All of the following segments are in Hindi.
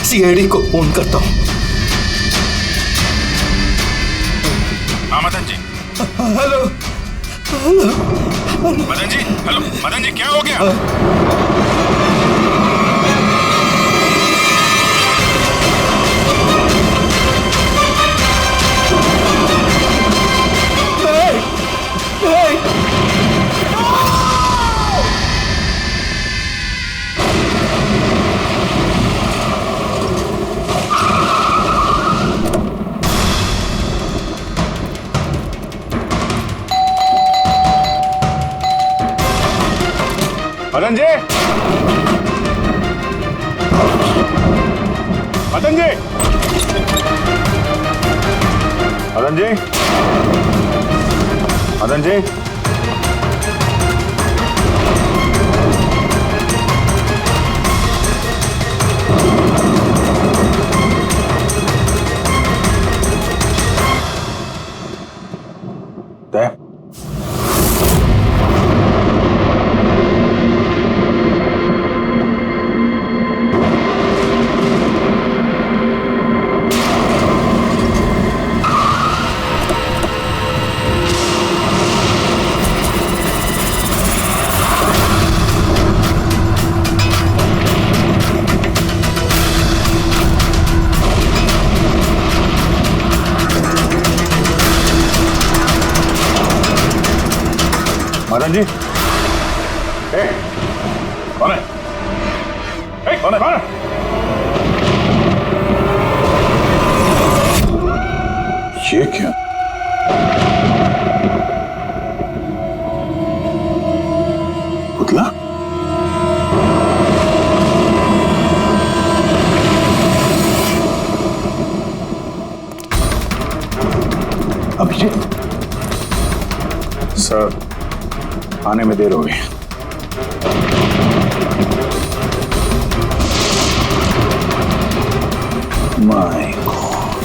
सीआईडी को फोन करता हूँ। हाँ मदन जी। हेलो मदन जी, हेलो मदन जी, क्या हो गया? मदन जी, मदन जी, मदन जी, मदन जी, मदन जी, कौन है? कौन है? कौन है? ये क्या? पुतला? अभिजीत सर, आने में देर हो गई। माय गॉड,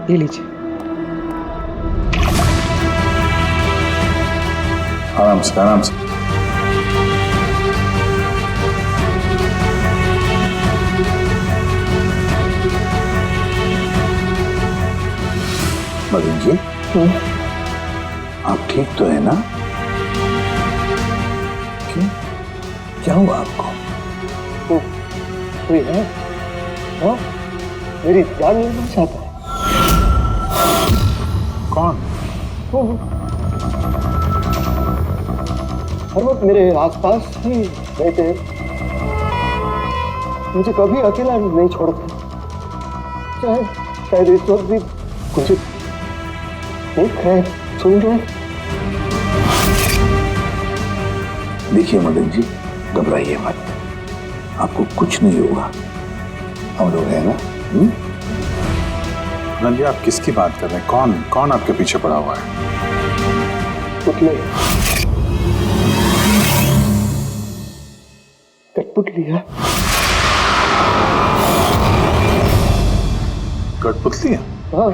ये लीजिए। आराम से आराम से। मदन जी, आप ठीक तो है ना? क्यों, क्या हुआ आपको? कोई है? हाँ? मेरी जान लेना चाहता है। कौन? हर वक्त मेरे आसपास ही रहते हैं, मुझे कभी अकेला नहीं छोड़ते। चाहे शायद इस वक्त भी मुझे देख रहे, सुन रहे। देखिए मदन जी, घबराइए मत, आपको कुछ नहीं होगा, हम लोग हैं ना। मदन जी, आप किसकी बात कर रहे हैं? कौन कौन आपके पीछे पड़ा हुआ है? पुतले, कठपुतली है। कठपुतली है? हाँ,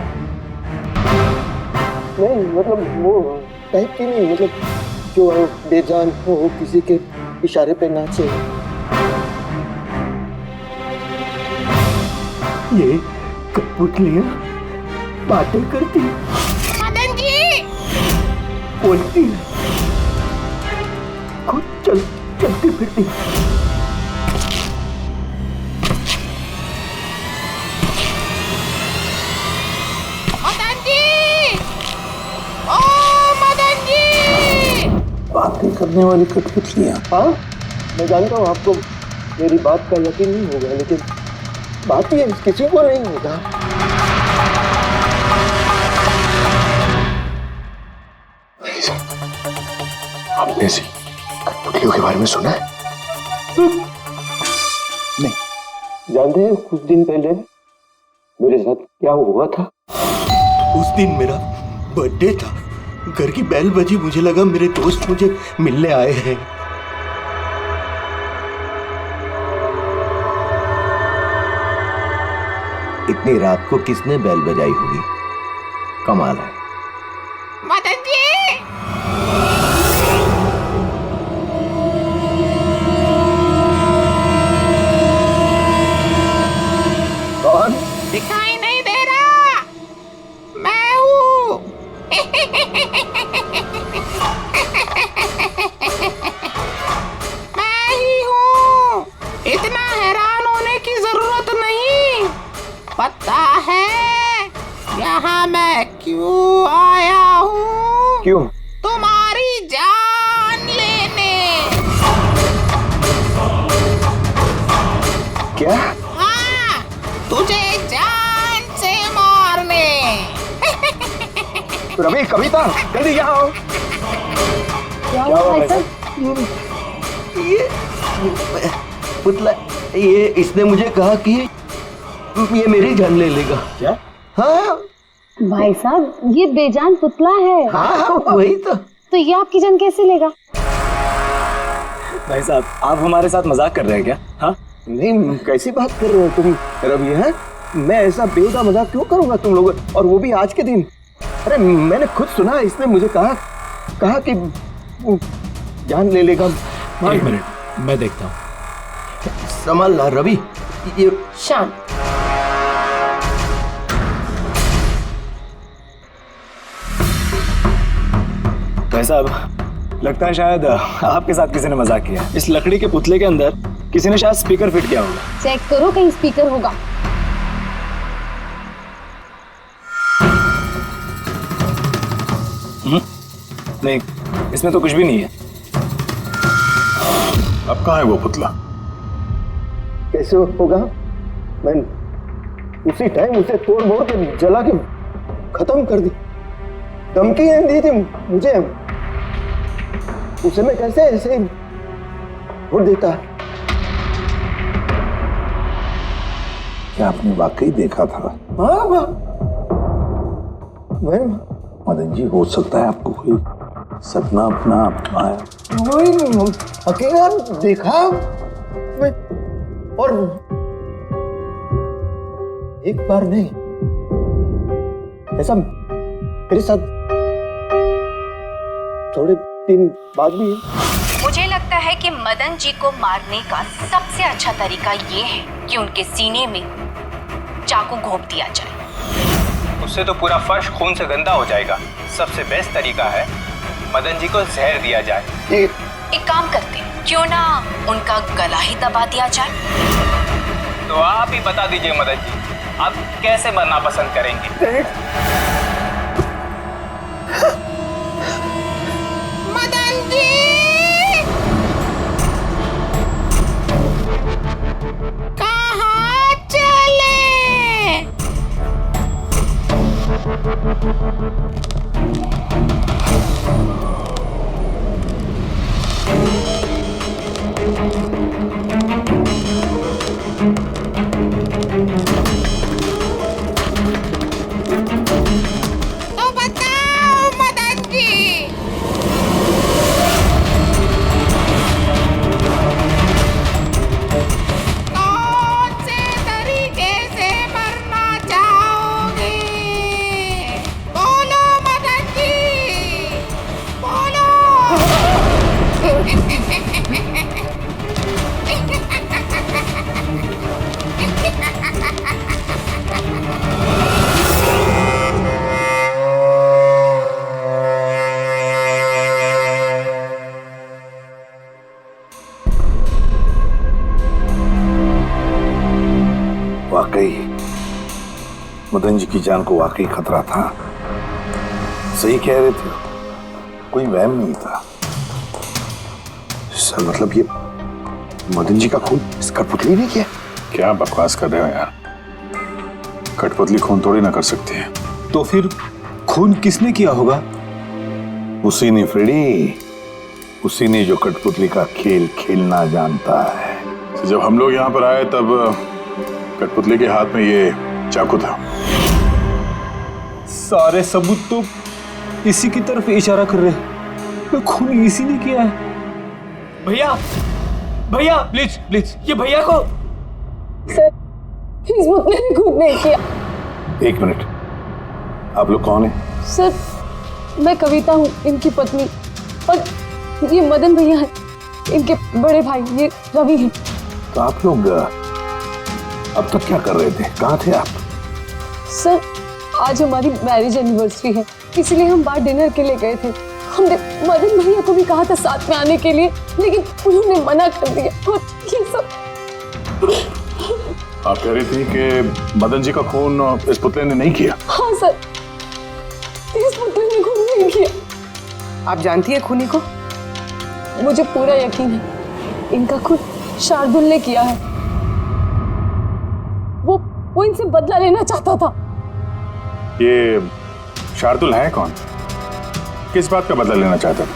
नहीं मतलब वो टाइप की नहीं, मतलब जो बेजान हो किसी के इशारे पे नाचे। ये कठपुतलियां बातें करती, मदन जी बोलती, खुद चलती फिरती। मदन जी, ओ मदन जी। बातें करने वाली कठपुतलियां। हाँ, मैं जानता हूँ आपको मेरी बात का यकीन नहीं होगा, लेकिन बात ये किसी को नहीं होगा। आपने सी कठपुतलियों के बारे में सुना है? नहीं। जानते हैं कुछ दिन पहले मेरे साथ क्या हुआ था? उस दिन मेरा बर्थडे था। घर की बेल बजी, मुझे लगा मेरे दोस्त मुझे मिलने आए हैं। इतनी रात को किसने बेल बजाई होगी? कमाल है। मदन जी, कौन? दिखाई नहीं दे रहा, मैं हूँ। मैं ही हूँ। इतना हैरान होने की जरूरत नहीं। पता है यहाँ मैं क्यों आया हूँ? क्यों? तुम्हारी जान लेने। क्या? हाँ, तुझे जान से मारने। रवि, कविता, जल्दी यहाँ आओ। क्या हुआ भाई साहब? ये पुतला, ये इसने मुझे कहा कि ये मेरी जान ले लेगा। क्या? हाँ भाई साहब, ये बेजान पुतला है। हाँ, वही तो ये आपकी जान कैसे लेगा? भाई साहब, आप हमारे साथ मजाक कर रहे हैं क्या? हाँ, नहीं, कैसी बात कर रहे हो तुम रवि? है, मैं ऐसा बेहुदा मजाक क्यों करूंगा तुम लोग, और वो भी आज के दिन? अरे मैंने खुद सुना, इसने मुझे कहा कि वो जान ले लेगा। एक मिनट, मैं देखता हूँ। संभाल ला रवि। ये शांत। भाई साहब, लगता है शायद आपके साथ किसी ने मजाक किया। इस लकड़ी के पुतले के अंदर किसी ने शायद स्पीकर फिट किया होगा। चेक करो, कहीं स्पीकर होगा। नहीं, इसमें तो कुछ भी नहीं है। अब कहाँ है वो पुतला? कैसे होगा? मैं उसी टाइम उसे तोड़ मोड़ के जला के खत्म कर दी। धमकी दी थी मुझे, उसे मैं कैसे ऐसे छोड़ देता? क्या आपने वाकई देखा था? हाँ, मैं मदन जी, हो सकता है आपको कोई सपना अपना आया। वही अकेला देखा मैं, और एक बार नहीं, ऐसा मेरे साथ थोड़े दिन बाद भी। मुझे लगता है कि मदन जी को मारने का सबसे अच्छा तरीका ये है कि उनके सीने में चाकू घोंप दिया जाए। उससे तो पूरा फर्श खून से गंदा हो जाएगा। सबसे बेस्ट तरीका है मदन जी को जहर दिया जाए। एक काम करते हैं, क्यों ना उनका गला ही दबा दिया जाए? तो आप ही बता दीजिए मदन जी, आप कैसे मरना पसंद करेंगे? मदन जी, कहाँ चले? मदन जी की जान को वाकई खतरा था। सही कह रहे थे, कोई वहम नहीं था। सर मतलब ये मदन जी का खून इस कठपुतली ने किया? क्या बकवास कर रहे हो यार? कठपुतली खून थोड़ी ना कर सकती है। तो फिर खून किसने किया होगा? उसी ने फ्रेडी, उसी ने जो कठपुतली का खेल खेलना जानता है। तो जब हम लोग यहाँ पर आए तब कठपुतली के हाथ में ये चाकू था। सारे सबूत तो इसी की तरफ इशारा कर रहे हैं। खून इसी ने किया है। भैया भैया प्लीज प्लीज, ये भैया को। सर इस पुतले ने खुद नहीं किया। एक मिनट, आप लोग कौन हैं? सर मैं कविता हूँ, इनकी पत्नी, और ये मदन भैया है, इनके बड़े भाई, ये रवि है। तो आप लोग अब तक क्या कर रहे थे? कहाँ थे आप? सर आज हमारी मैरिज एनिवर्सरी है, इसलिए हम बाहर डिनर के लिए गए थे। हमने मदन भैया को भी कहा था साथ में आने के लिए, लेकिन उन्होंने मना कर दिया। और ये सब आप कह रही थी कि मदन जी का खून इस पुतले ने नहीं किया? हाँ सर, इस पुतले ने खून नहीं किया। आप जानती है खूनी को? मुझे पूरा यकीन है इनका खून शार्दुल ने किया है। वो इनसे बदला लेना चाहता था। ये शार्दुल है कौन? किस बात का बदला लेना चाहता था?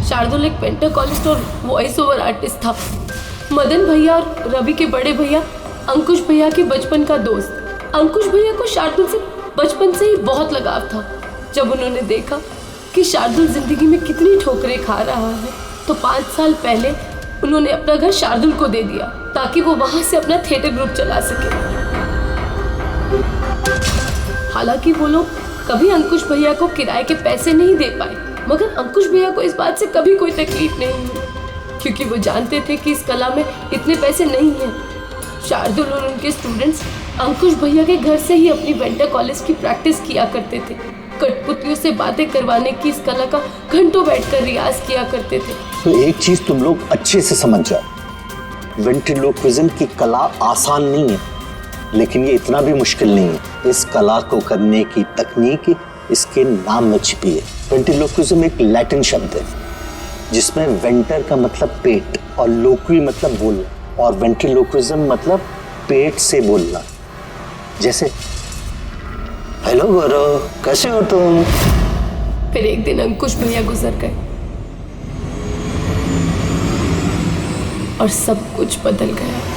शार्दुल एक पेंटाकोलिस्ट और वॉइस ओवर आर्टिस्ट था। मदन भैया और रवि के बड़े भैया अंकुश भैया के बचपन का दोस्त। अंकुश भैया को शार्दुल से बचपन से ही बहुत लगाव था। जब उन्होंने देखा कि शार्दुल जिंदगी में कितनी ठोकरें खा रहा है, तो 5 साल पहले उन्होंने अपना घर शार्दुल को दे दिया ताकि वो वहां से अपना थिएटर ग्रुप चला सके। हालांकि वो लोग कभी अंकुश भैया को किराए के पैसे नहीं दे पाए, मगर अंकुश भैया को इस बात से कभी कोई तकलीफ नहीं हुई, क्योंकि वो जानते थे कि इस कला में इतने पैसे नहीं हैं। शार्दुल और उनके स्टूडेंट्स अंकुश भैया के घर से ही अपनी पेंटाकोलिस्ट की प्रैक्टिस किया करते थे। कठपुतलियों से बातें करवाने की इस कला का घंटों बैठकर रियाज किया करते थे। तो एक चीज तुम लोग अच्छे से समझ जाओ, वेंट्रिलोक्विज्म की कला आसान नहीं है, लेकिन ये इतना भी मुश्किल नहीं है। इस कला को करने की तकनीक इसके नाम में छिपी है। वेंट्रिलोक्विज्म एक लैटिन शब्द है जिसमें वेंटर का मतलब पेट और लोक्वी मतलब बोलना, और वेंट्रिलोक्विज्म मतलब पेट से बोलना। जैसे हेलो गौरव, कैसे हो तुम? फिर एक दिन अंकुश भैया गुजर गए और सब कुछ बदल गया।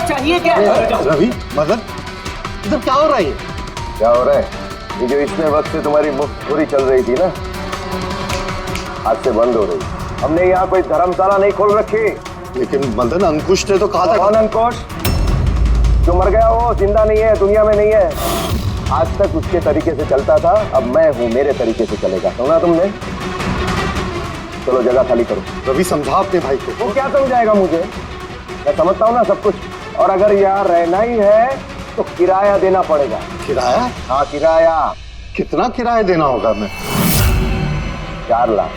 चाहिए क्या? रवि, मदन, इधर क्या हो रहा है? क्या हो रहा है? ये जो इतने वक्त से तुम्हारी मुफ्तखोरी चल रही थी ना, आज से बंद हो रही। हमने यहाँ कोई धर्मशाला नहीं खोल रखी। लेकिन मदन, अंकुश ने तो कहा था। कौन अंकुश? जो मर गया वो जिंदा नहीं है, दुनिया में नहीं है। आज तक उसके तरीके से चलता था, अब मैं हूँ, मेरे तरीके से चलेगा। सुना तुमने? चलो जगह खाली करो। रवि, समझा अपने भाई को। वो क्या समझाएगा मुझे? मैं समझता हूँ ना सब कुछ। और अगर यहाँ रहना ही है तो किराया देना पड़ेगा। किराया? हाँ किराया। कितना किराया देना होगा? मैं 4 लाख।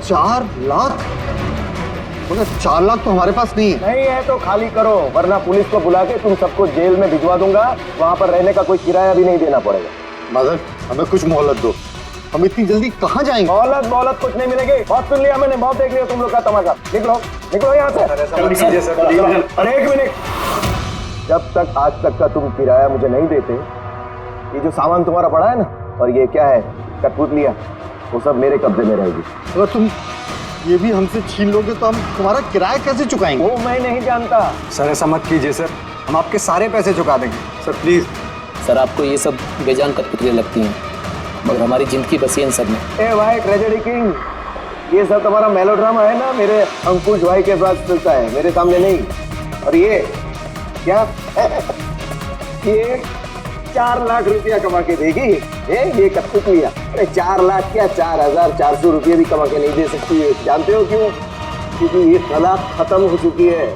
4 लाख? मगर 4 लाख तो हमारे पास नहीं है। नहीं है तो खाली करो, वरना पुलिस को बुला के तुम सबको जेल में भिजवा दूंगा। वहां पर रहने का कोई किराया भी नहीं देना पड़ेगा। मदन, हमें कुछ मोहलत दो। हम इतनी जल्दी कहाँ जाएंगे? मोहलत कुछ नहीं मिलेगी। बहुत सुन लिया मैंने, बहुत देख लिया तुम लोग का तमाशा। निकलो निकलो यहाँ से। अरे 1 मिनट, जब तक आज तक का तुम किराया मुझे नहीं देते, ये जो सामान तुम्हारा पड़ा है ना, और ये क्या है, कठपुतलियां, वो सब मेरे कब्जे में रहेगी। अगर तुम ये भी हमसे छीन लोगे तो हम तुम्हारा किराया कैसे चुकाएंगे? वो मैं नहीं जानता। सर ऐसा मत कीजिए सर, हम आपके सारे पैसे चुका देंगे सर, प्लीज। सर आपको ये सब बेजान कठपुतलियां लगती हैं, मगर हमारी जिंदगी बसी है इन सब में। ए भाई ट्रेजेडी किंग, ये सब तुम्हारा मेलोड्रामा है ना, मेरे अंकुश भाई के पास चलता है, मेरे सामने नहीं। और ये क्या ये 4 लाख रुपया कमा के देगी ये कठपुतलियां? अरे 4 लाख क्या, 4400 रुपये भी कमा के नहीं दे सकती है। जानते हो क्यों? क्योंकि ये कला खत्म हो चुकी है।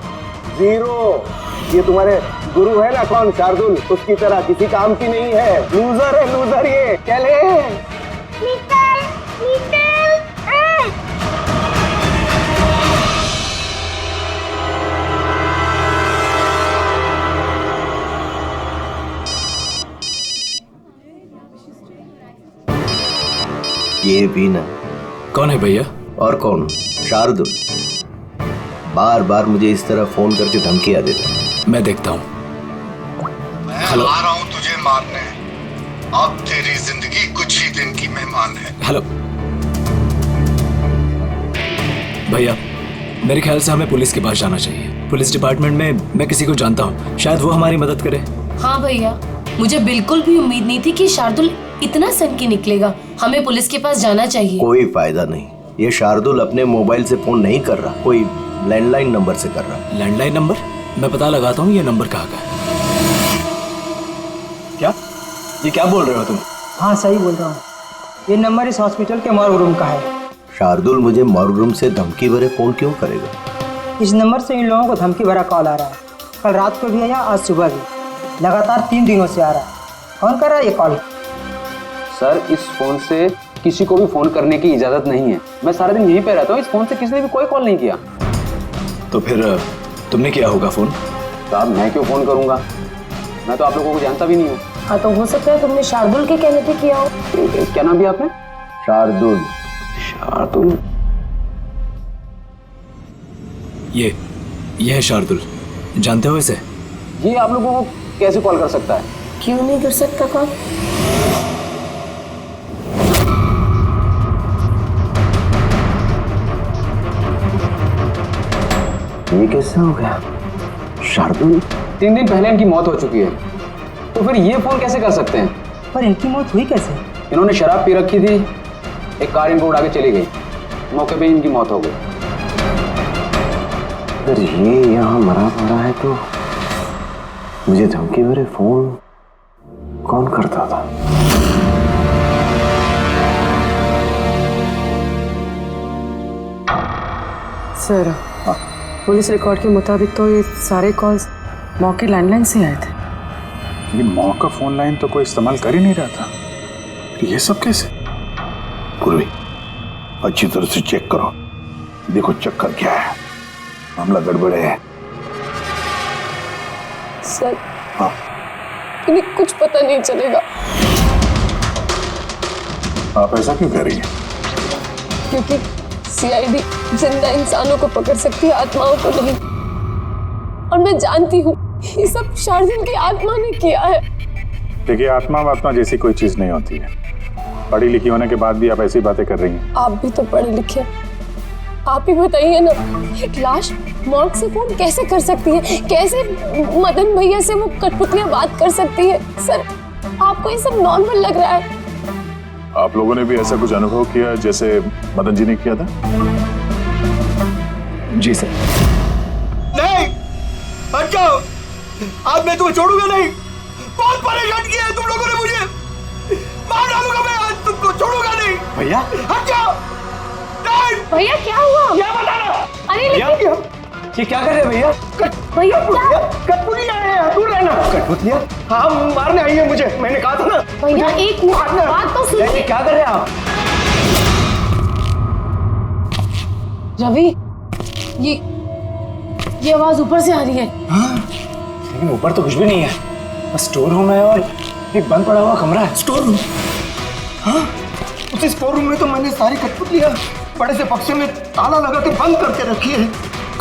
जीरो। ये तुम्हारे गुरु है ना कौन, शार्दुल, उसकी तरह किसी काम की नहीं है। लूजर है, लूजर ये। चले निकल निकल। ये भी ना। कौन है भैया? और कौन? शार्दुल। बार बार मुझे इस तरह फोन करके धमकियां देता है। मैं देखता हूँ। मैं आ रहा हूँ तुझे मारने। अब तेरी जिंदगी कुछ ही दिन की मेहमान है। हेलो भैया, मेरे ख्याल से हमें पुलिस के पास जाना चाहिए। पुलिस डिपार्टमेंट में मैं किसी को जानता हूँ, शायद वो हमारी मदद करे। हाँ भैया, मुझे बिल्कुल भी उम्मीद नहीं थी कि शार्दुल इतना सनकी निकलेगा। हमें पुलिस के पास जाना चाहिए। कोई फायदा नहीं। ये शार्दुल अपने मोबाइल से फोन नहीं कर रहा, कोई लैंडलाइन नंबर से कर रहा। Landline number? मैं पता लगाता हूँ ये नंबर कहाँ का है। क्या? ये क्या बोल रहे हो तुम? हाँ सही बोल रहा हूँ। ये नंबर इस हॉस्पिटल के मॉर्ग रूम का है। शार्दुल मुझे मॉर्ग रूम से धमकी भरे फोन क्यों करेगा? इस नंबर से इन लोगों को धमकी भरा कॉल आ रहा है। कल रात को भी आया, आज सुबह भी। लगातार 3 दिनों से आ रहा है। कौन कर रहा है ये कॉल? सर, इस फोन से किसी को भी फोन करने की इजाजत नहीं है। मैं सारा दिन यहीं पे रहता हूँ, इस फोन से किसी ने भी कोई कॉल नहीं किया। तो फिर तुमने किया होगा फोन? साहब, मैं क्यों फोन करूंगा? मैं तो आप लोगों को जानता भी नहीं हूँ। हाँ, तो हो सकता है तुमने शार्दुल के कहने पे किया हो। क्या नाम दिया आपने? शार्दुल। शार्दुल? ये है शार्दुल, जानते हो इसे? ये आप लोगों को कैसे कॉल कर सकता है? क्यों नहीं कर सकता कॉल? ये कैसे हो गया? शार्दुल? 3 दिन पहले इनकी मौत हो चुकी है, तो फिर ये फोन कैसे कर सकते हैं? पर इनकी मौत हुई कैसे? इन्होंने शराब पी रखी थी, एक कार इनको उड़ा के चली गई, मौके पे इनकी मौत हो गई। अगर ये यहाँ मरा पड़ा है तो मुझे धमकी भरे फोन कौन करता था? सर, पुलिस रिकॉर्ड के मुताबिक तो ये सारे कॉल्स मौके लैंडलाइन से आए थे। लेकिन मौका फोन लाइन तो कोई इस्तेमाल कर ही नहीं रहा था। ये सब कैसे? पूर्वी, अच्छी तरह से चेक करो, देखो चक्कर क्या है। मामला गड़बड़ है। सर, इन्हें कुछ पता नहीं चलेगा। आप ऐसा क्यों कह रही हैं? क्योंकि सीआईडी जिंदा इंसानों को पकड़ सकती है, आत्माओं को नहीं। और मैं जानती हूँ ये सब शार्दुल की आत्मा ने किया है। देखिए, आत्मा जैसी कोई चीज नहीं होती है। पढ़ी लिखी होने के बाद भी आप ऐसी बातें कर रही हैं। आप भी तो पढ़े लिखे, आप ही बताइए ना, एक लाश मॉर्ग से फोन कैसे कर सकती है? कैसे मदन भैया से वो कठपुतलियां बात कर सकती है? सर, आपको ये सब नॉर्मल लग रहा है? आप लोगों ने भी ऐसा कुछ अनुभव किया जैसे मदन जी ने किया था? जी सर। नहीं, हट जाओ। आज मैं तुम्हें छोड़ूंगा नहीं। बहुत परेशान किया है तुम लोगों ने मुझे। मार डालूंगा मैं, आज तुमको छोड़ूंगा नहीं। भैया, हट जाओ। नहीं। भैया क्या हुआ? क्या बताना? अरे लेकिन ये क्या कर रहे हैं भैया? भैया कठपुतलियां हैं, दूर रहना। कठपुतलियां? हाँ, मारने आई है मुझे, मैंने कहा था ना। भैया एक बात तो सुनिए। क्या कर रहे हैं आप? रवि, ये आवाज ऊपर से आ रही है। हाँ, लेकिन ऊपर तो कुछ भी नहीं है, बस स्टोर रूम है और एक बंद पड़ा हुआ कमरा है। Store room? हाँ, उसी स्टोर रूम में तो मैंने सारी कठपुतलियां बड़े से बक्से में ताला लगा के बंद करके रखी है।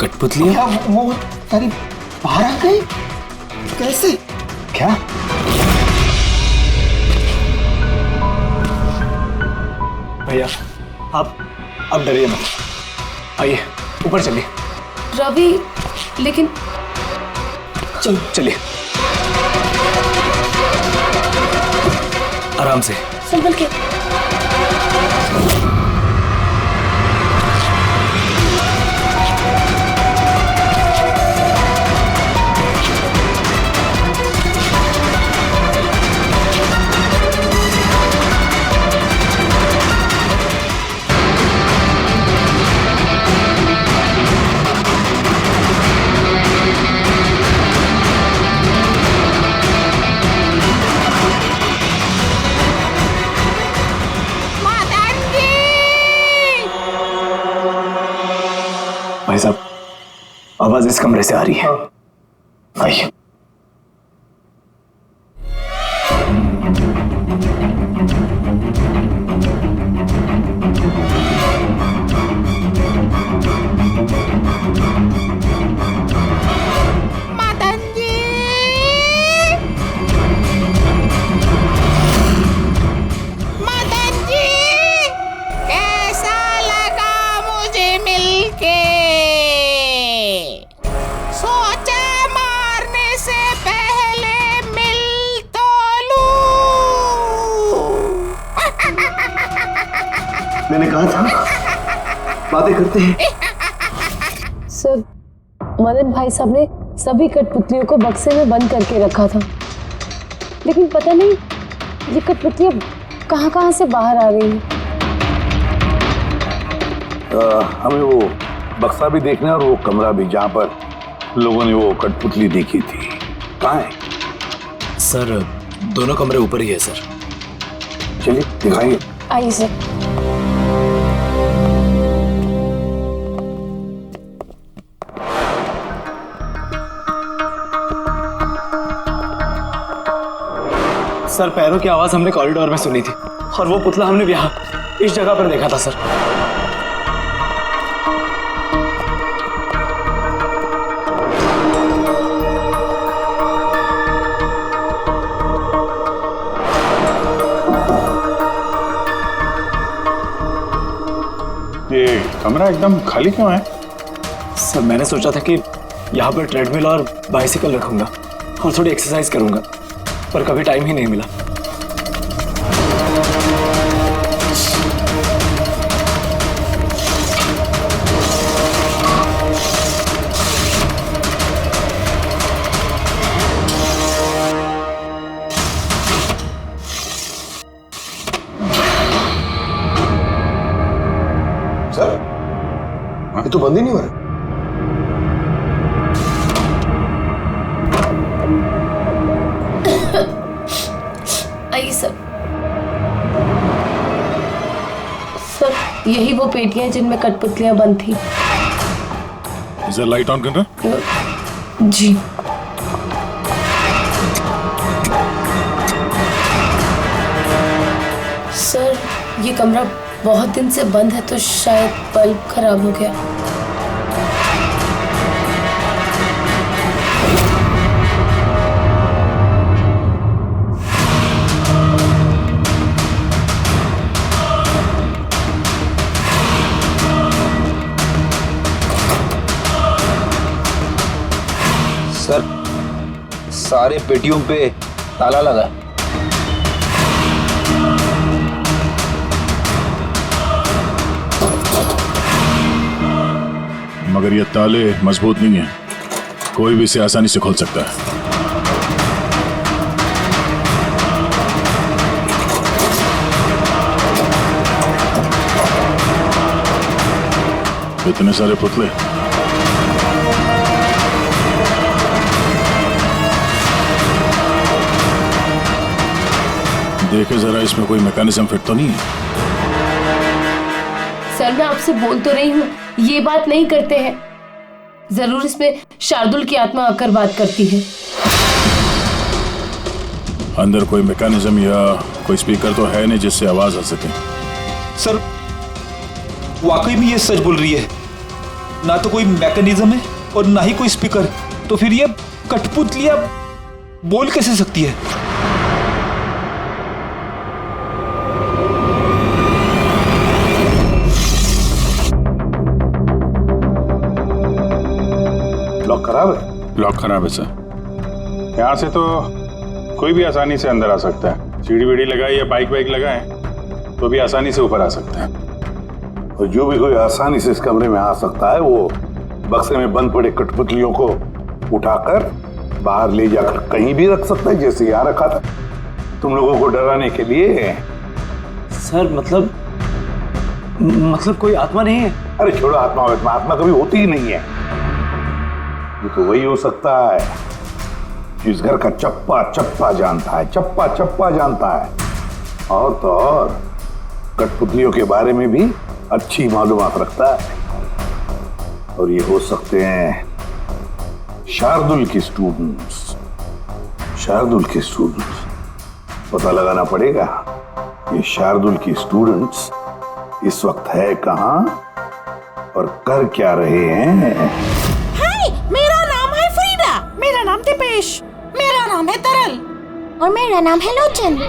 कठपुतलियां? क्या वो सारी बाहर आ गई? कैसे? क्या? भैया, आप डरिए मत, आइए ऊपर चलिए। रवि, लेकिन चलिए आराम से, संभल के। आवाज इस कमरे से आ रही है। आइए। मदन जी, मदन जी, कैसा लगा मुझे मिलके? सोचा मारने से पहले मिल तो लूं। मैंने कहा था बातें करते हैं। सर, मदन भाई साहब ने सभी कठपुतलियों को बक्से में बंद करके रखा था, लेकिन पता नहीं ये कठपुतलियां कहां से बाहर आ रही हैं। हमें वो बक्सा भी देखना है और वो कमरा भी जहाँ पर लोगों ने वो कठपुतली देखी थी। कहाँ है? सर, दोनों कमरे ऊपर ही है सर। चलिए दिखाइए। आइए सर। सर, पैरों की आवाज हमने कॉरिडोर में सुनी थी और वो पुतला हमने यहाँ इस जगह पर देखा था सर। ये कमरा एकदम खाली क्यों है? सर, मैंने सोचा था कि यहाँ पर ट्रेडमिल और बाइसिकल रखूंगा और थोड़ी एक्सरसाइज करूंगा, पर कभी टाइम ही नहीं मिला। सर, ये तो बंद ही नहीं हो रहा। आइए सर। सर, यही वो पेटियां जिनमें कठपुतलियां बंद थी। इसे लाइट ऑन करना। जी। सर, ये कमरा बहुत दिन से बंद है, तो शायद बल्ब खराब हो गया। सर, सारे पेटियों पे ताला लगा है। मगर ये ताले मजबूत नहीं है, कोई भी इसे आसानी से खोल सकता है। इतने सारे पुतले, देखे जरा, इसमें कोई मैकेनिज्म फिट तो नहीं है। सर, मैं आपसे बोल तो रही हूँ, ये बात नहीं करते हैं। जरूर इसमें शार्दुल की आत्मा आकर बात करती है। अंदर कोई मैकेनिज्म या कोई स्पीकर तो है नहीं जिससे आवाज आ सके। सर, वाकई में ये सच बोल रही है। ना तो कोई मैकेनिज्म है और ना ही कोई स्पीकर, तो फिर ये कठपुतलियां बोल कैसे सकती है? लॉक खराब है? लॉक खराब है सर। यहाँ से तो कोई भी आसानी से अंदर आ सकता है। सीढ़ी वीढ़ी लगाए या बाइक वाइक लगाए तो भी आसानी से ऊपर आ सकता है। और जो भी कोई आसानी से इस कमरे में आ सकता है वो बक्से में बंद पड़े कठपुतलियों को उठाकर बाहर ले जाकर कहीं भी रख सकता है, जैसे यहाँ रखा था तुम लोगों को डराने के लिए। सर, मतलब कोई आत्मा नहीं है? अरे छोड़ो आत्मा, आत्मा कभी होती ही नहीं है। ये तो वही हो सकता है जिस घर का चप्पा चप्पा जानता है, चप्पा चप्पा जानता है। और तो और कठपुतलियों के बारे में भी अच्छी मालूमात रखता है। और ये हो सकते हैं शार्दुल की स्टूडेंट्स, शार्दुल की स्टूडेंट्स, पता लगाना पड़ेगा ये शार्दुल की स्टूडेंट्स इस वक्त है कहां और कर क्या रहे हैं। हाय, मेरा नाम है फ्रीडा। मेरा नाम दीपेश। मेरा नाम है तरल। और मेरा नाम है लोचन।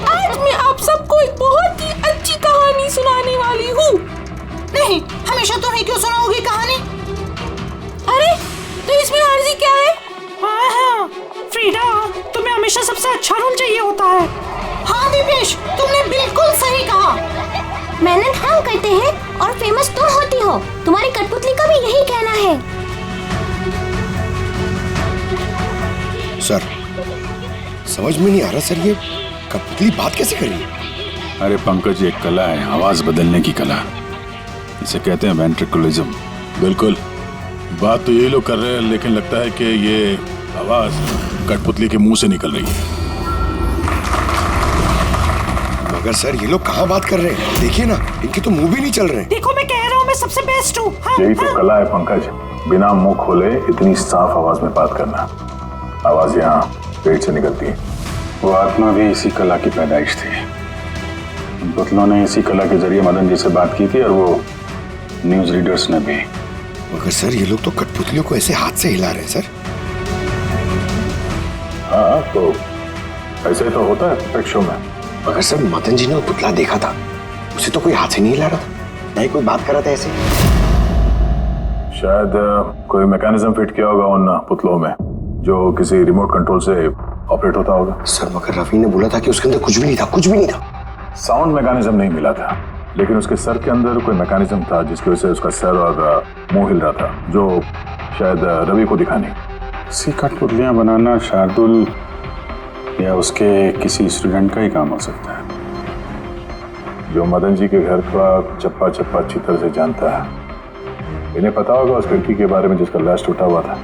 आज मैं आप सबको एक बहुत ही अच्छी कहानी सुनाने वाली हूँ। नहीं, हमेशा तुम ही क्यों सुनाओगी कहानी? अरे, तो इसमें अर्जी क्या है? हाँ, फ्रीडा, तुम्हें हमेशा सबसे अच्छा रोल चाहिए होता है। हाँ दीपेश, तुमने बिल्कुल सही कहा। मेहनत हम करते हैं और फेमस तुम होती हो। तुम्हारी कठपुतली का भी यही कहना है। सर, समझ में नहीं आ रहा सर, ये कठपुतली बात कैसे कर रही है? अरे पंकज, एक कला है आवाज बदलने की कला। इसे कहते हैं वेंट्रिकुलिज्म। बिल्कुल, बात तो यही लोग कर रहे हैं, लेकिन लगता है कि ये आवाज कठपुतली के मुंह से निकल रही है। मगर सर, ये लोग कहाँ बात कर रहे हैं? देखिए ना, इनके तो मुंह भी नहीं चल रहे। देखो, मैं कह रहा हूँ मैं सबसे बेस्ट हूँ। यही तो कला है पंकज, बिना मुंह खोले इतनी साफ आवाज में बात करना। आवाज यहाँ पेट से निकलती है। वो आत्मा भी इसी कला की पैदाइश थी। उन पुतलों ने इसी कला के जरिए मदन जी से बात की थी और वो न्यूज रीडर्स ने भी। मगर सर, ये लोग तो कठपुतलियों को ऐसे हाथ से हिला रहे हैं सर। हाँ, तो ऐसे तो होता है पेट शो में। मगर सर, मदन जी ने वो पुतला देखा था, उसे तो कोई हाथ से नहीं हिला रहा था, नहीं कोई बात कर रहा था ऐसे। शायद कोई मैकेनिज्म फिट किया होगा उन पुतलों में, जो किसी रिमोट कंट्रोल से ऑपरेट होता होगा। सर, मगर रवि ने बोला था कि उसके अंदर कुछ भी नहीं था, कुछ भी नहीं था। साउंड मैकेनिज्म नहीं मिला था, लेकिन उसके सर के अंदर कोई मैकेनिज्म था जिसकी वजह से उसका सर और मुंह हिल रहा था, जो शायद रवि को दिखा नहीं। ऐसी कठपुतलियां बनाना शार्दुल या उसके किसी स्टूडेंट का ही काम हो सकता है, जो मदन जी के घर का चप्पा चप्पा अच्छी तरह से जानता है। इन्हें पता होगा उस लड़की के बारे में जिसका लाश टूटा हुआ था।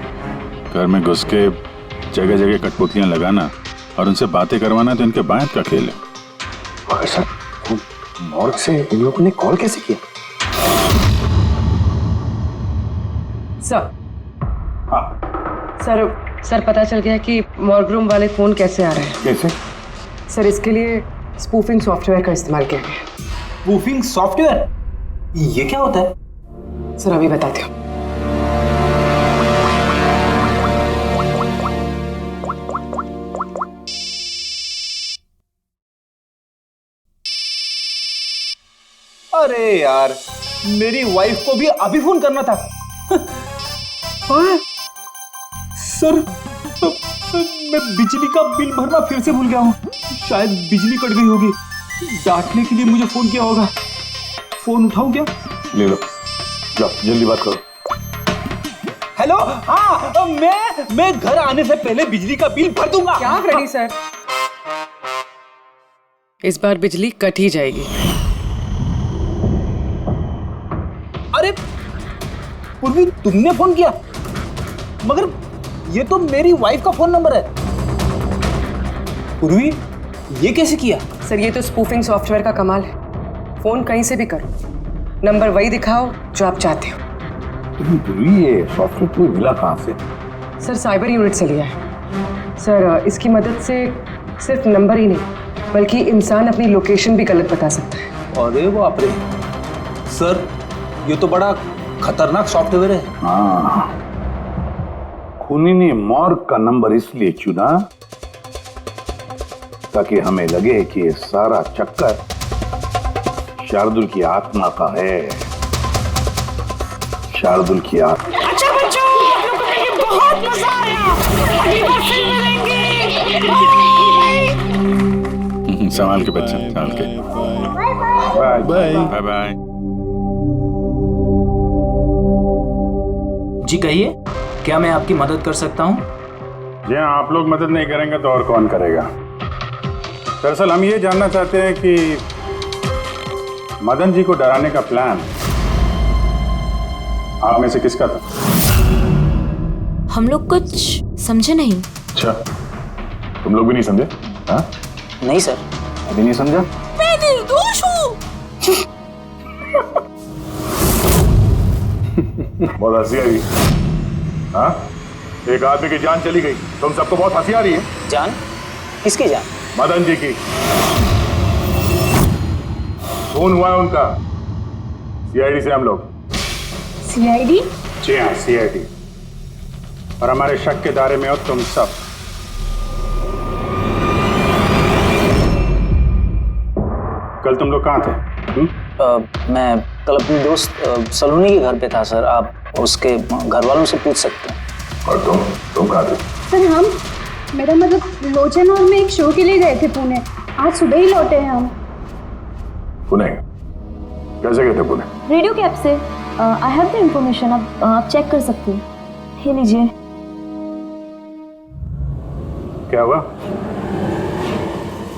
घर में घुस के जगह जगह कठपुतलियां लगाना और उनसे बातें करवाना तो इनके बायत का खेल है। मगर सर, मॉर्ग से इन लोगों ने कॉल कैसे किया? सर, सर पता चल गया कि मॉर्ग रूम वाले फोन कैसे आ रहे हैं। कैसे? सर, इसके लिए स्पूफिंग सॉफ्टवेयर का इस्तेमाल किया गया। Spoofing software? ये क्या होता है? सर, अभी बताती हूँ। अरे यार, मेरी वाइफ को भी अभी फोन करना था। सर, मैं बिजली का बिल भरना फिर से भूल गया हूँ। शायद बिजली कट गई होगी। डांटने के लिए मुझे फोन किया होगा। फोन उठाऊं क्या? ले लो, जाओ जल्दी बात करो। हेलो, हाँ, मैं घर आने से पहले बिजली का बिल भर दूंगा। क्या फ्रेडी सर, इस बार बिजली कट ही जाएगी। अरे पूर्वी, तुमने फोन किया? मगर ये तो मेरी वाइफ का फोन नंबर है। पूर्वी, ये कैसे किया? सर, ये तो स्पूफिंग सॉफ्टवेयर का कमाल है। फोन कहीं से भी करो, नंबर वही दिखाओ जो आप चाहते हो। ये सॉफ्टवेयर तुम्हें मिला कहाँ से? सर, साइबर यूनिट से लिया है। सर, इसकी मदद से सिर्फ नंबर ही नहीं, बल्कि इंसान अपनी लोकेशन भी गलत बता सकता है। अरे बाप रे, सर ये तो बड़ा खतरनाक सॉफ्टवेयर है। हाँ, खूनी ने मॉर्ग का नंबर इसलिए चुना ताकि हमें लगे कि ये सारा चक्कर शार्दुल की आत्मा का है। शार्दुल की आत्मा। अच्छा बच्चों, आप लोगों को ये बहुत मजा आया। अगली बार फिर मिलेंगे। बाय। संभाल के बच्चे, संभाल के। Bye bye bye bye. जी कहिए, क्या मैं आपकी मदद कर सकता हूँ? जी हाँ, आप लोग मदद नहीं करेंगे तो और कौन करेगा? दरअसल हम ये जानना चाहते हैं कि मदन जी को डराने का प्लान आप में से किसका था? हम लोग कुछ समझे नहीं। अच्छा, तुम लोग भी नहीं समझे? हाँ? नहीं सर। अभी नहीं समझा? मैं निर्दोष हूँ। बहुत हंसी आई। हाँ, एक आदमी की जान चली गई, तुम सबको बहुत हंसी आ रही है। जान? किसकी जान? मदन जी की। खून हुआ है उनका सीआईडी से हम लोग। सीआईडी? जी हाँ, सीआईडी। और हमारे शक के दायरे में हो तुम सब। कल तुम लोग कहाँ थे? मैं कल अपने दोस्त सलोनी के घर पे था सर। आप उसके घर वालों से पूछ सकते हैं। और तुम कहाँ थे? सर हम, मेरा मतलब लोचन और मैं एक शो के लिए गए थे पुणे। आज सुबह ही लौटे हैं हम। पुणे? कैसे गए थे पुणे? रेडियो कैब से। आई हैव द इंफॉर्मेशन, आप चेक कर सकते हैं। ये लीजिए। क्या हुआ?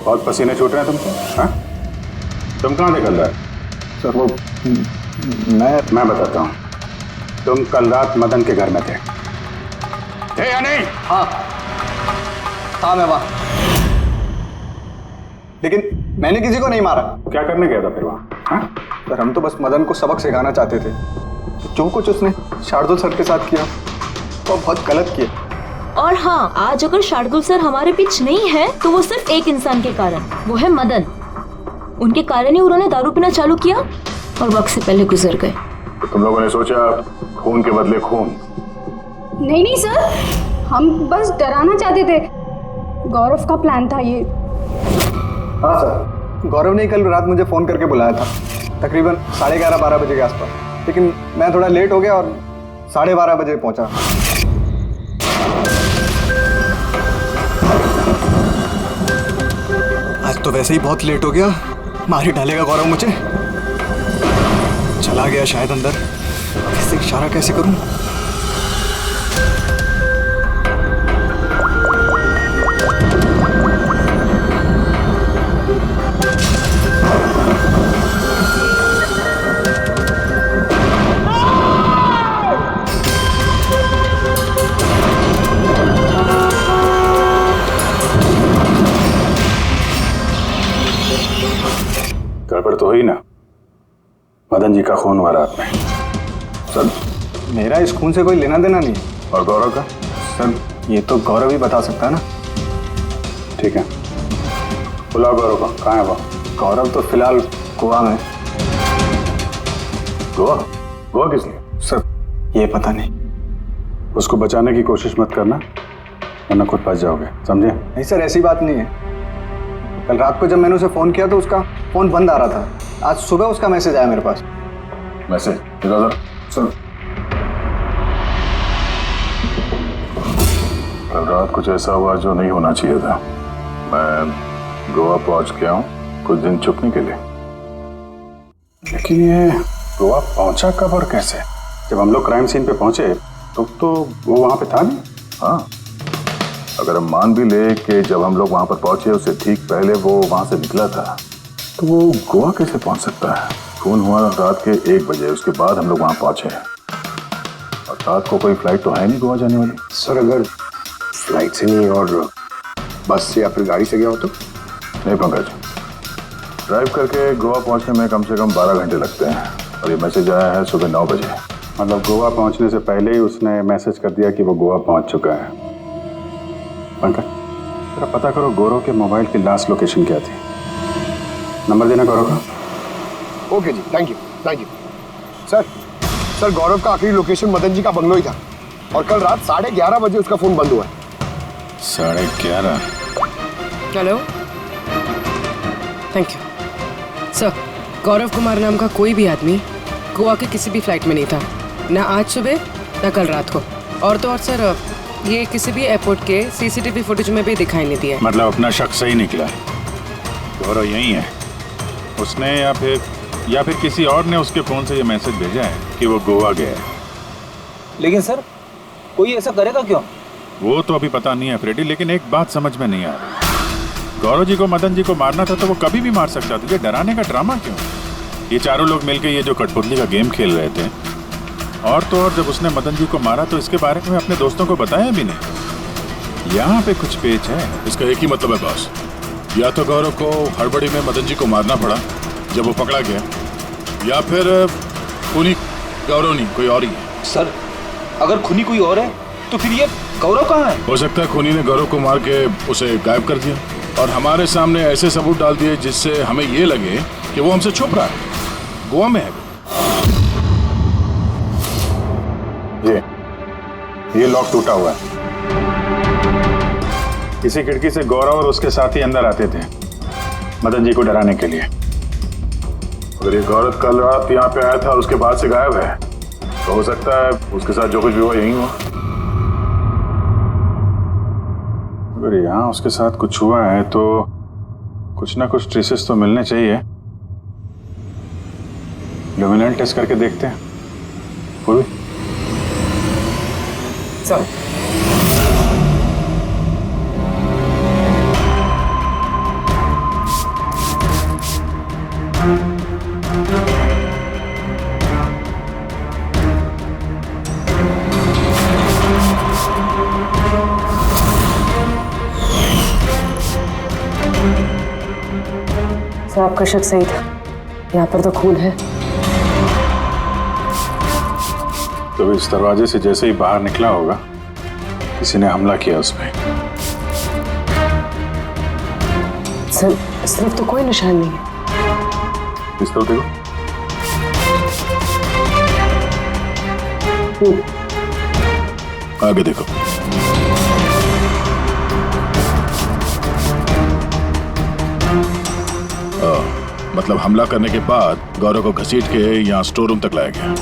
बहुत पसीने छूट रहे हैं तुमको? हाँ? तुम कहाँ थे कल रात? सर वो मैं बताता हूँ। तुम कल रात मदन के घर में थे या नहीं? हाँ मैं वहाँ, लेकिन मैंने किसी को नहीं मारा। क्या करने गया था फिर वहाँ? सर हम तो बस मदन को सबक सिखाना चाहते थे। जो कुछ उसने शार्दुल सर के साथ किया वो बहुत गलत किया। और हाँ, आज अगर शार्दुल सर हमारे बीच नहीं है तो वो सिर्फ एक इंसान के कारण, वो है मदन। उनके कारण ही उन्होंने दारू पीना चालू किया और वक्त से पहले गुजर गए। तो तुम लोगों ने सोचा खून के बदले खून? नहीं सर, हम बस डराना चाहते थे। गौरव का प्लान था ये। हाँ सर, गौरव ने कल रात मुझे फोन करके बुलाया था, तकरीबन 11:30-12 बजे के आसपास। लेकिन मैं थोड़ा लेट हो गया और 12:30 बजे पहुंचा। आज तो वैसे ही बहुत लेट हो गया, मार ही डालेगा गौरव मुझे। चला गया शायद अंदर, अब इससे इशारा कैसे करूं? गड़बड़ तो हुई ना? मदन जी का खून हुआ रात में। सर मेरा इस खून से कोई लेना देना नहीं। और गौरव का? सर ये तो गौरव ही बता सकता है ना। ठीक है, बुलाओ गौरव को। कहाँ है वो? गौरव तो फिलहाल गोवा में। गोवा? गोवा किस लिए? सर ये पता नहीं। उसको बचाने की कोशिश मत करना, वरना खुद फंस जाओगे, समझे? नहीं सर, ऐसी बात नहीं है। कल रात को जब मैंने उसे फोन किया तो उसका फोन बंद आ रहा था। आज सुबह उसका मैसेज आया मेरे पास। मैसेज? सर कल रात कुछ ऐसा हुआ जो नहीं होना चाहिए था। मैं गोवा पहुंच गया हूँ कुछ दिन छुपने के लिए। लेकिन ये गोवा पहुंचा कब और कैसे? जब हम लोग क्राइम सीन पे पहुंचे तो वो वहां पे था नहीं। हाँ, अगर हम मान भी ले कि जब हम लोग वहां पर पहुंचे उससे ठीक पहले वो वहां से निकला था, तो वो गोवा कैसे पहुंच सकता है? खून हुआ रात के 1 बजे, उसके बाद हम लोग वहां पहुंचे और रात को कोई फ्लाइट तो है नहीं गोवा जाने वाली। सर अगर फ्लाइट से नहीं और बस से या फिर गाड़ी से गया हो तो? नहीं पंकज, ड्राइव करके गोवा पहुंचने में कम से कम 12 घंटे लगते हैं और ये मैसेज आया है सुबह 9 बजे। मतलब गोवा पहुंचने से पहले ही उसने मैसेज कर दिया कि वो गोवा पहुंच चुका है। पंकज जरा पता करो गौरव के मोबाइल की लास्ट लोकेशन क्या थी। नंबर देना गौरव का। ओके जी, थैंक यू। सर गौरव का आखिरी लोकेशन मदन जी का बंगलो ही था और कल रात 11:30 बजे उसका फोन बंद हुआ है। 11:30? Hello, thank you sir. Gaurav Kumar नाम का कोई भी आदमी गोवा के किसी भी फ्लाइट में नहीं था, ना आज सुबह ना कल रात को। और तो और सर ये किसी भी एयरपोर्ट के सीसीटीवी फुटेज में भी दिखाई नहीं दिया। मतलब अपना शक सही निकला, गौरव यही है उसने या फिर किसी और ने उसके फोन से ये मैसेज भेजा है कि वो गोवा गया है। लेकिन सर कोई ऐसा करेगा क्यों? वो तो अभी पता नहीं है फ्रेडी, लेकिन एक बात समझ में नहीं आ रही। गौरव जी को मदन जी को मारना था तो वो कभी भी मार सकता था, ये डराने का ड्रामा क्यों? ये चारों लोग मिलकर ये जो कठपुतली का गेम खेल रहे थे। और तो और जब उसने मदन जी को मारा तो इसके बारे में अपने दोस्तों को बताया भी नहीं। यहाँ पे कुछ पेच है। इसका एक ही मतलब है बॉस, या तो गौरव को हड़बड़ी में मदन जी को मारना पड़ा जब वो पकड़ा गया, या फिर उन्हीं गौरव नहीं कोई और ही है। सर अगर खूनी कोई और है तो फिर ये गौरव कहाँ है? हो सकता है खूनी ने गौरव को मार के उसे गायब कर दिया और हमारे सामने ऐसे सबूत डाल दिए जिससे हमें ये लगे कि वो हमसे छुप रहा है, गोवा में है। ये लॉक टूटा हुआ है। इसी खिड़की से गौरव और उसके साथी अंदर आते थे मदन जी को डराने के लिए। अगर ये गौरव कल रात यहाँ पे आया था और उसके बाद से गायब है तो हो सकता है उसके साथ जो कुछ भी हुआ यही हुआ। अगर यहाँ उसके साथ कुछ हुआ है तो कुछ ना कुछ ट्रेसेस तो मिलने चाहिए। लुमिनल टेस्ट करके देखते हैं। पूर्वी सर आपका शक सही था, यहाँ पर तो खून है। तो इस दरवाजे से जैसे ही बाहर निकला होगा किसी ने हमला किया उस पे। सर इस तरफ तो कोई निशान नहीं है। इस तरफ देखो। आगे देखो। मतलब हमला करने के बाद गौरव को घसीट के यहाँ स्टोर रूम तक लाया गया।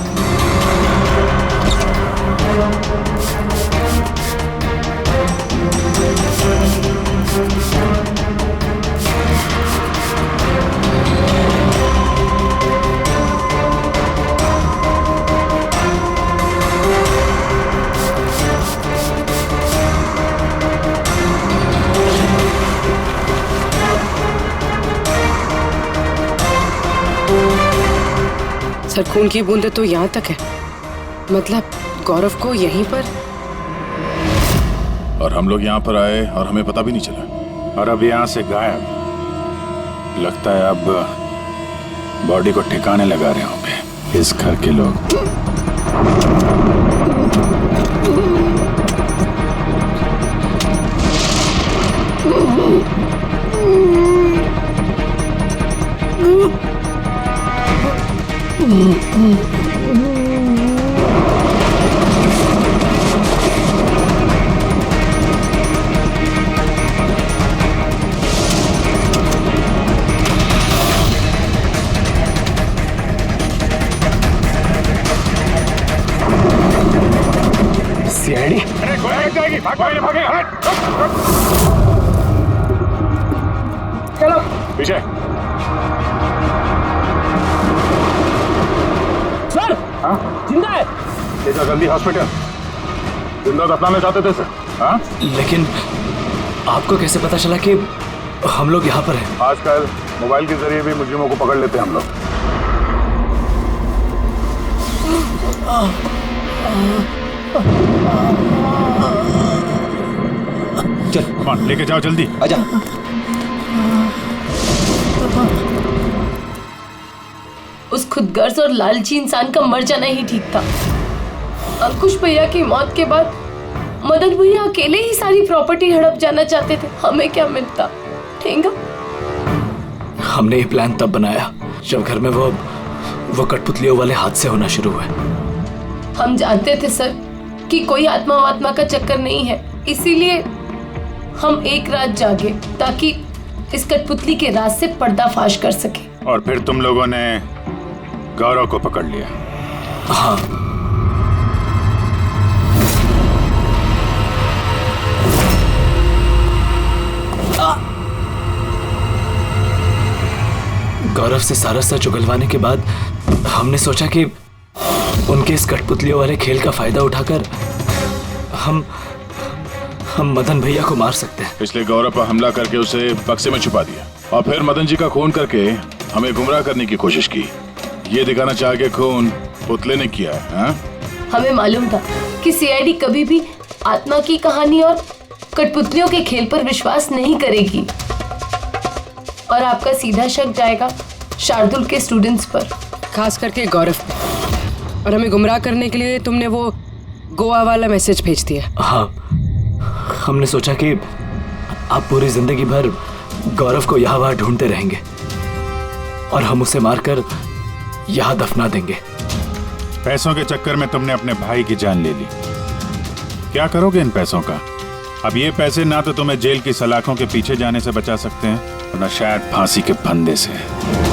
सर खून की बूंदें तो यहाँ तक है, मतलब गौरव को यहीं पर। और हम लोग यहाँ पर आए और हमें पता भी नहीं चला और अब यहाँ से गायब। लगता है अब बॉडी को ठिकाने लगा रहे होंगे इस घर के लोग। सीआईडी चलो पीछे। सर जिंदा है। ले जा जल्दी हॉस्पिटल। जिंदा दफनाना चाहते थे सर। हाँ लेकिन आपको कैसे पता चला कि हम लोग यहाँ पर हैं? आजकल मोबाइल के जरिए भी मुजरिमों को पकड़ लेते हैं हम लोग। चल लेके जाओ जल्दी। आजा। उस खुदगर्ज और लालची इंसान का मर जाना ही ठीक था। अंकुश भैया की मौत के बाद मदन भैया अकेले ही सारी प्रॉपर्टी हड़प जाना चाहते थे। हमें क्या मिलता? ठेंगा। हमने ये प्लान तब बनाया जब घर में वो कठपुतलियों वाले हादसे होना शुरू हुए। हम जानते थे सर कि कोई आत्मा का चक्कर नहीं है, इसीलिए हम एक रात जागे ताकि इस कठपुतली के राज से पर्दाफाश कर सके। और फिर तुम लोगों ने गौरव को पकड़ लिया। हाँ गौरव से सारा सच उगलवाने के बाद हमने सोचा कि उनके इस कठपुतलियों वाले खेल का फायदा उठाकर हम मदन भैया को मार सकते हैं। इसलिए गौरव पर हमला करके उसे बक्से में छुपा दिया और फिर मदन जी का खून करके हमें गुमराह करने की कोशिश की। ये दिखाना चाह के खून पुतले ने किया है। हमें मालूम था कि सीआईडी कभी भी आत्मा की कहानी और कठपुतलियों के खेल पर विश्वास नहीं करेगी और आपका सीधा शक जाएगा शार्दुल के स्टूडेंट्स पर, खास करके गौरव पे। और हमें गुमराह करने के लिए तुमने वो गोवा वाला मैसेज भेज दिया। हाँ, हमने सोचा कि आप पूरी जिंदगी भर गौरव को यहाँ वहाँ ढूंढते रहेंगे और हम उसे मारकर यहाँ दफना देंगे। पैसों के चक्कर में तुमने अपने भाई की जान ले ली। क्या करोगे इन पैसों का? अब ये पैसे ना तो तुम्हें जेल की सलाखों के पीछे जाने से बचा सकते हैं और ना शायद फांसी के फंदे से।